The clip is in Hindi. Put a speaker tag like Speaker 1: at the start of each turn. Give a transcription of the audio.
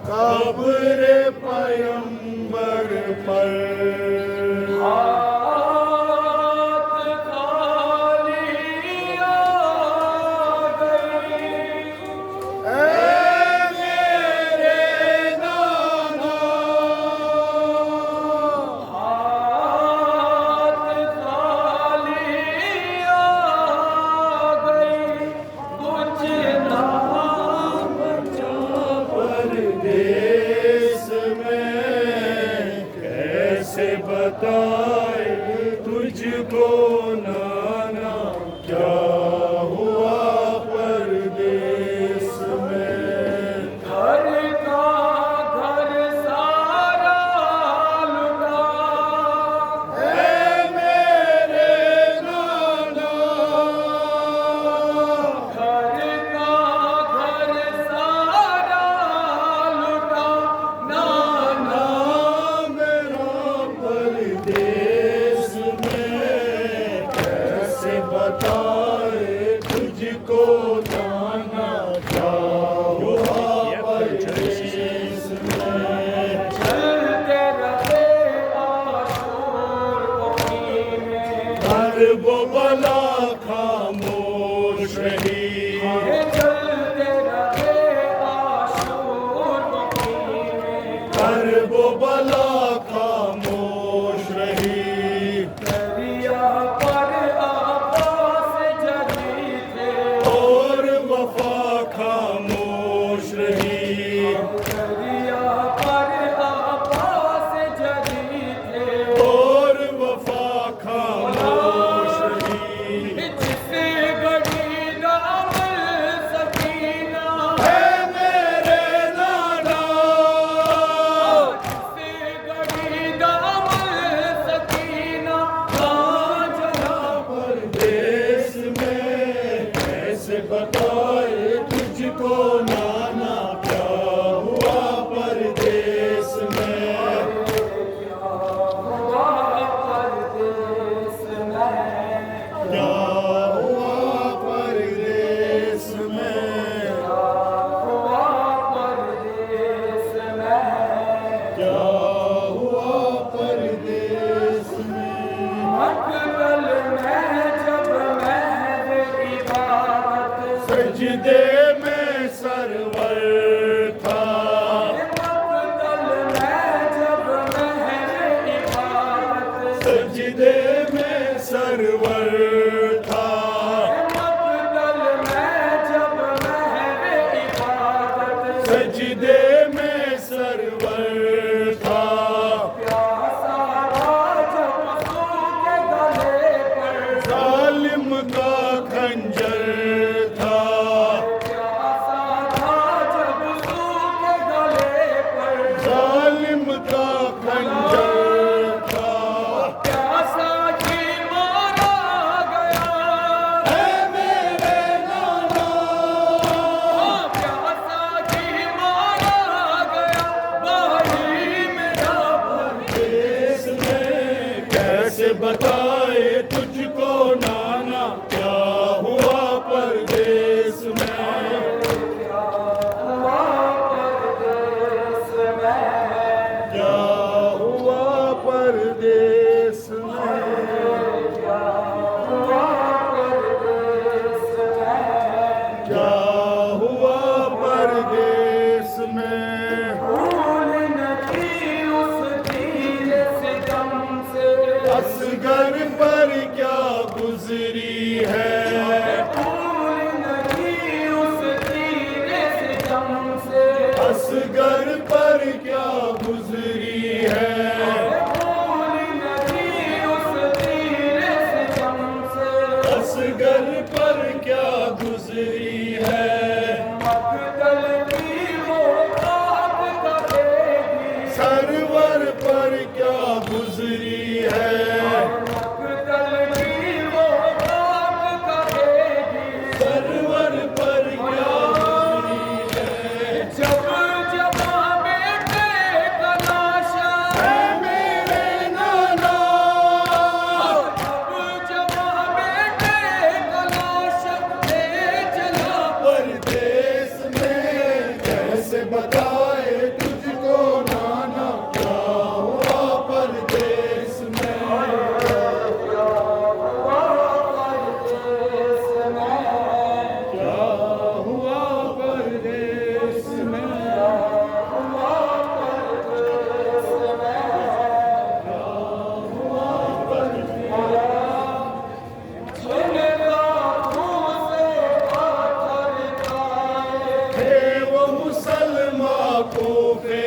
Speaker 1: कब्र पैगंबर पर
Speaker 2: हाथ खाली आ गई।
Speaker 1: ऐ मेरे नाना
Speaker 2: हाथ खाली आ गई। कुछ ना बचा
Speaker 1: परदेस में कैसे बताए तुझको नाना क्या हुआ परदेस में।
Speaker 2: घर का घर सारा लुटा।
Speaker 1: ऐ मेरे नाना
Speaker 2: घर का घर सारा लुटा। नाना
Speaker 1: मेरा परदेस में कैसे बताए तुझको नाना क्या हुआ परदेस में।
Speaker 2: चलते रहे आशूर में।
Speaker 1: हर वो बला खामोश रही।
Speaker 2: चलते रहे आशूर में।
Speaker 1: हर वो बला खामोश रही।
Speaker 2: दरिया पर आकाश जली थे।
Speaker 1: और वफा खामोश रही।
Speaker 2: दरिया पर आकाश जली थे।
Speaker 1: और वफा खामोश रही।
Speaker 2: जिसे गड़ी नाम सकीना।
Speaker 1: है मेरे नाना
Speaker 2: जिसे गड़ी नाम सकीना। कहाँ जला
Speaker 1: परदेस में कैसे बताए तुझको नाना क्या हुआ परदेस में।
Speaker 2: हुआ परदेस में।
Speaker 1: क्या हुआ परदेस में।
Speaker 2: हुआ परदेस में।
Speaker 1: क्या हुआ परदेस में।
Speaker 2: मकबल में जब महव इबादत।
Speaker 1: सजदे में सरवर था।
Speaker 2: मकबल में जब महव इबादत।
Speaker 1: सजदे में सरवर था।
Speaker 2: मकबल में जब महव इबादत।
Speaker 1: सजदे में सरवर था।
Speaker 2: प्यासा था जब सूखे गले पर।
Speaker 1: जालिम का खंजर था।
Speaker 2: प्यासा था जब सूखे गले पर।
Speaker 1: जालिम का खंजर था।
Speaker 2: प्यासा जी मारा गया।
Speaker 1: है मेरे नाना
Speaker 2: प्यासा जी मारा गया। भाई मेरा
Speaker 1: परदेस में कैसे बताए तुझको नाना क्या हुआ परदेस में।
Speaker 2: हुआ परदेस में।
Speaker 1: क्या हुआ परदेस में।
Speaker 2: हुआ परदेस में।
Speaker 1: क्या हुआ परदेस में।
Speaker 2: भूल नहीं उस तीर सितम से।
Speaker 1: असगर पर क्या गुजरी है।
Speaker 2: भूल नहीं उस तीर सितम से।
Speaker 1: असगर पर क्या गुजरी है।
Speaker 2: भूल नहीं उस तीर सितम से।
Speaker 1: असगर पर क्या गुजरी है।
Speaker 2: मकतल की वो बात करेगी।
Speaker 1: सरवर पर क्या गुजरी है।
Speaker 2: मकतल की वो बात
Speaker 1: कोफ़े